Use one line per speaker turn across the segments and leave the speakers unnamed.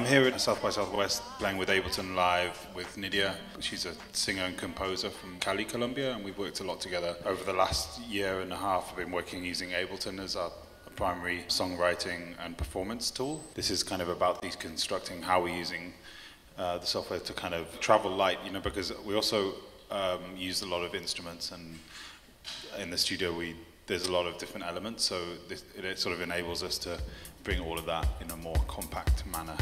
here at South by Southwest playing with Ableton live with Nydia. She's a singer and composer from Cali, Colombia, and we've worked a lot together over the last year and a half. We've been working using Ableton as our primary songwriting and performance tool. This is kind of about deconstructing how we're using the software to kind of travel light, you know, because we also use a lot of instruments, and in the studio there's a lot of different elements, so it sort of enables us to bring all of that in a more compact manner.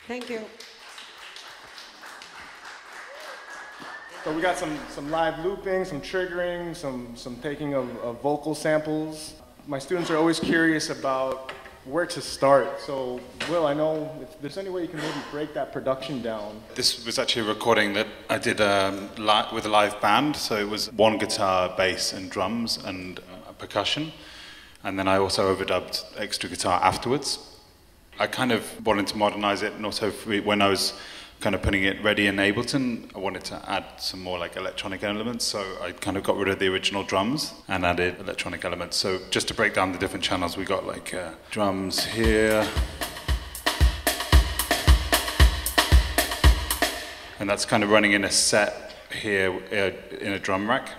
Thank you.
So we got some live looping, some triggering, some taking of vocal samples. My students are always curious about where to start. So Will, I know if there's any way you can maybe break that production down.
This was actually a recording that I did with a live band. So it was one guitar, bass and drums and percussion. And then I also overdubbed extra guitar afterwards. I kind of wanted to modernize it, and also when I was kind of putting it ready in Ableton, I wanted to add some more like electronic elements, so I kind of got rid of the original drums and added electronic elements. So just to break down the different channels, we got like drums here, and that's kind of running in a set here in a drum rack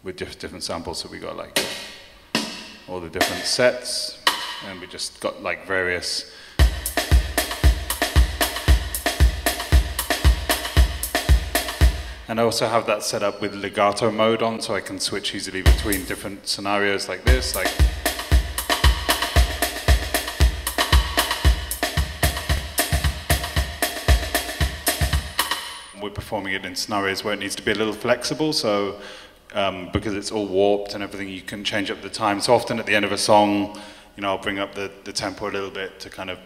with different samples. So we got like all the different sets, and we just got like various and I also have that set up with legato mode on, so I can switch easily between different scenarios like this, like we're performing it in scenarios where it needs to be a little flexible, so because it's all warped and everything, you can change up the time. So often at the end of a song, you know, I'll bring up the tempo a little bit to kind of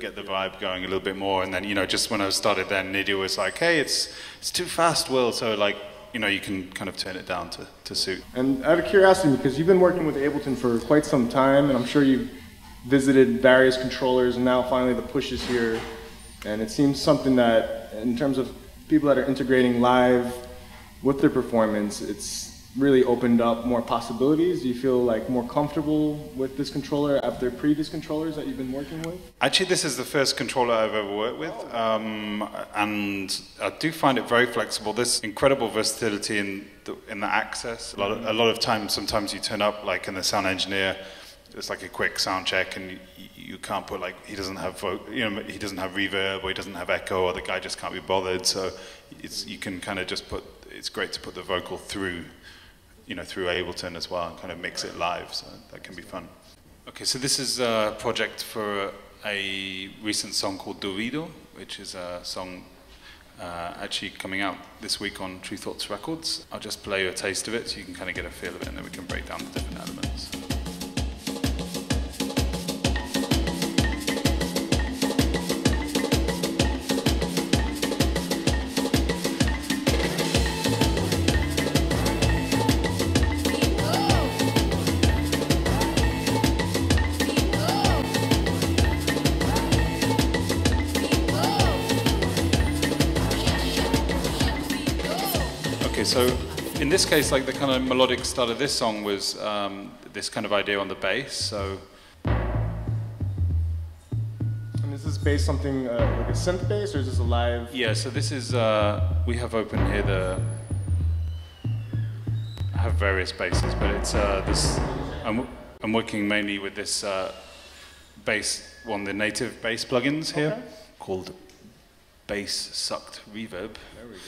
get the vibe going a little bit more. And then, you know, just when I started then, Nydia was like, hey, it's too fast, Will. So like, you know, you can kind of turn it down to suit.
And I have a curiosity, because you've been working with Ableton for quite some time, and I'm sure you've visited various controllers, and now finally the push is here. And it seems something that, in terms of people that are integrating live with their performance, really opened up more possibilities? Do you feel like more comfortable with this controller after previous controllers that you've been working with?
Actually, this is the first controller I've ever worked with, and I do find it very flexible. There's incredible versatility in the access. A lot of times, sometimes you turn up like in the sound engineer, it's like a quick sound check, and you can't put like he doesn't have he doesn't have reverb, or he doesn't have echo, or the guy just can't be bothered. So you can kind of just put. It's great to put the vocal through. Through Ableton as well, and kind of mix it live, so that can be fun. Okay, so this is a project for a recent song called Dorido, which is a song actually coming out this week on True Thoughts Records. I'll just play you a taste of it so you can kind of get a feel of it, and then we can break down the different elements. So in this case, like the kind of melodic start of this song was this kind of idea on the bass. So,
and is this bass something like a synth bass, or is this a live?
Yeah. So this is we have open here I have various basses, but it's this. I'm working mainly with this bass, one of the native bass plugins here, called Bass Sucked Reverb.
There we go.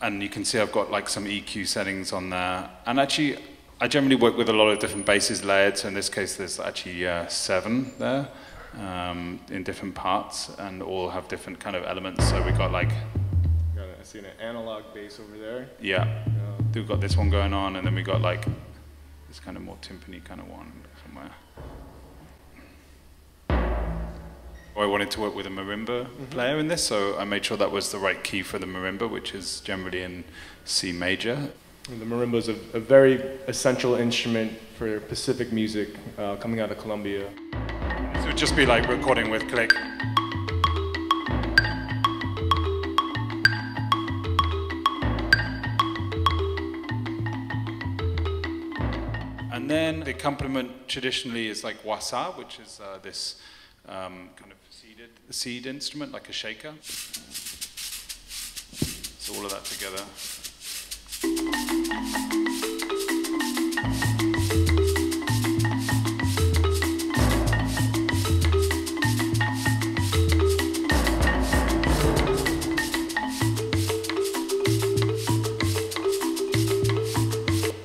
And you can see I've got like some EQ settings on there. And actually, I generally work with a lot of different basses layered. So in this case, there's actually 7 there in different parts, and all have different kind of elements. So we got like.
I see an analog bass over there.
Yeah. We've got this one going on, and then we got like this kind of more timpani kind of one somewhere. I wanted to work with a marimba player in this, so I made sure that was the right key for the marimba, which is generally in C major.
And the marimba is a very essential instrument for Pacific music coming out of Colombia.
So it would just be like recording with click. And then the accompaniment traditionally is like wasa, which is this kind of seed instrument, like a shaker. So all of that together.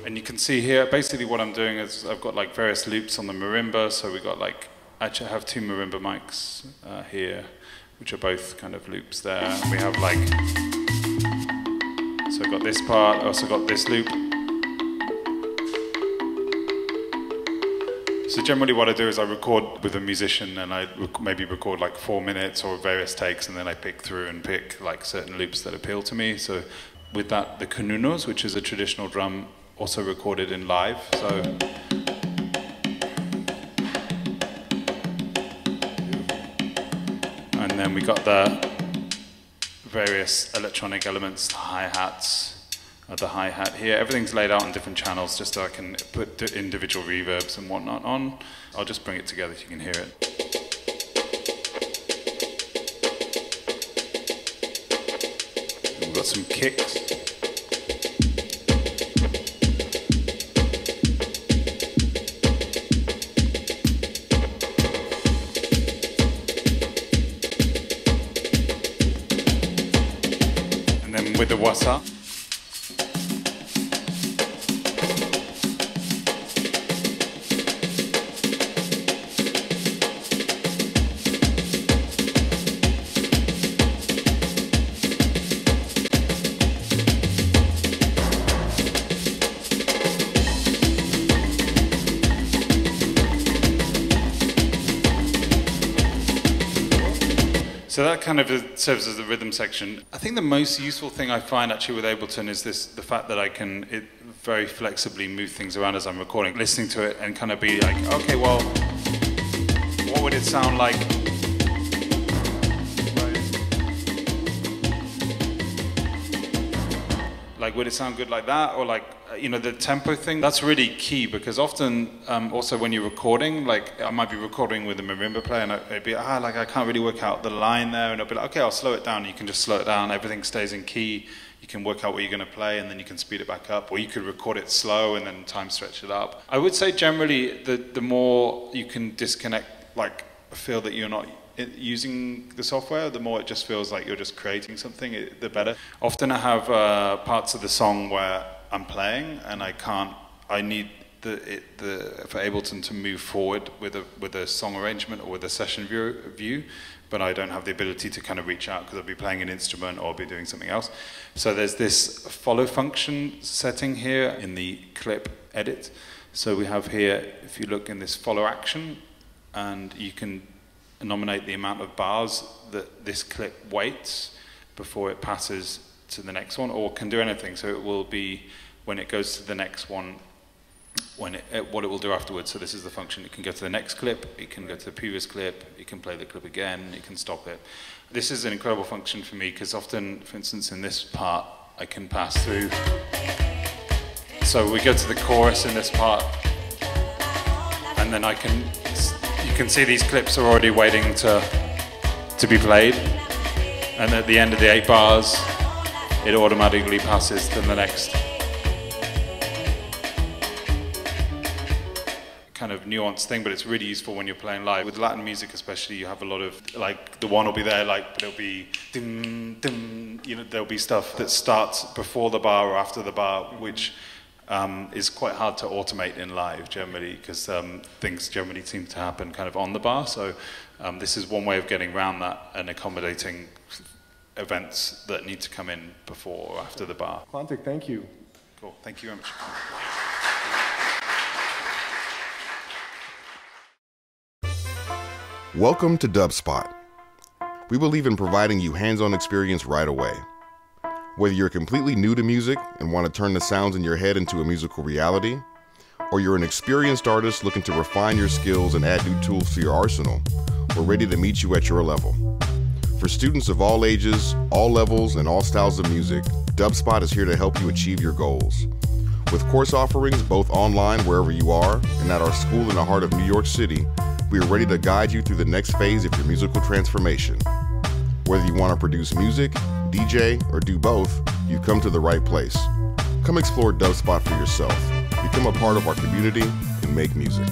And you can see here, basically what I'm doing is I've got like various loops on the marimba, so we got like actually I have 2 marimba mics here, which are both kind of loops there. And we have like, so I've got this part, I also got this loop. So generally what I do is I record with a musician, and I maybe record like 4 minutes or various takes, and then I pick through and pick like certain loops that appeal to me. So with that, the kununos, which is a traditional drum, also recorded in live. So. And then we got the various electronic elements, the hi-hats, the hi-hat here. Everything's laid out on different channels just so I can put the individual reverbs and whatnot on. I'll just bring it together so you can hear it. We've got some kicks. With the wasa. So that kind of serves as the rhythm section. I think the most useful thing I find actually with Ableton is the fact that I can very flexibly move things around as I'm recording, listening to it and kind of be like, okay, well, what would it sound like? Like, would it sound good like that? Or like, you know, the tempo thing, that's really key, because often also when you're recording, like I might be recording with a marimba player and it'd be, like I can't really work out the line there, and I'll be like, okay, I'll slow it down. You can just slow it down, everything stays in key. You can work out what you're going to play, and then you can speed it back up, or you could record it slow and then time stretch it up. I would say generally the more you can disconnect, like feel that you're not using the software, the more it just feels like you're just creating something, the better. Often I have parts of the song where I'm playing and I need for Ableton to move forward with a song arrangement or with a session view, but I don't have the ability to kind of reach out because I'll be playing an instrument or I'll be doing something else. So there's this follow function setting here in the clip edit. So we have here, if you look in this follow action, and you can nominate the amount of bars that this clip waits before it passes to the next one, or can do anything. So it will be, when it goes to the next one, what it will do afterwards. So this is the function. It can go to the next clip, it can go to the previous clip, it can play the clip again, it can stop it. This is an incredible function for me, because often, for instance, in this part, I can pass through. So we go to the chorus in this part, and then you can see these clips are already waiting to be played. And at the end of the 8 bars, it automatically passes to the next. Kind of nuanced thing, but it's really useful when you're playing live. With Latin music especially, you have a lot of, like, the one will be there, like, but it'll be dim, dim, you know, there'll be stuff that starts before the bar or after the bar, which is quite hard to automate in live generally, because things generally seem to happen kind of on the bar. So this is one way of getting around that and accommodating events that need to come in before or after the bar.
Quantic, thank you.
Cool, thank you very much.
Welcome to Dubspot. We believe in providing you hands-on experience right away. Whether you're completely new to music and want to turn the sounds in your head into a musical reality, or you're an experienced artist looking to refine your skills and add new tools to your arsenal, we're ready to meet you at your level. For students of all ages, all levels, and all styles of music, Dubspot is here to help you achieve your goals. With course offerings both online wherever you are and at our school in the heart of New York City, we are ready to guide you through the next phase of your musical transformation. Whether you want to produce music, DJ, or do both, you've come to the right place. Come explore Dubspot for yourself, become a part of our community, and make music.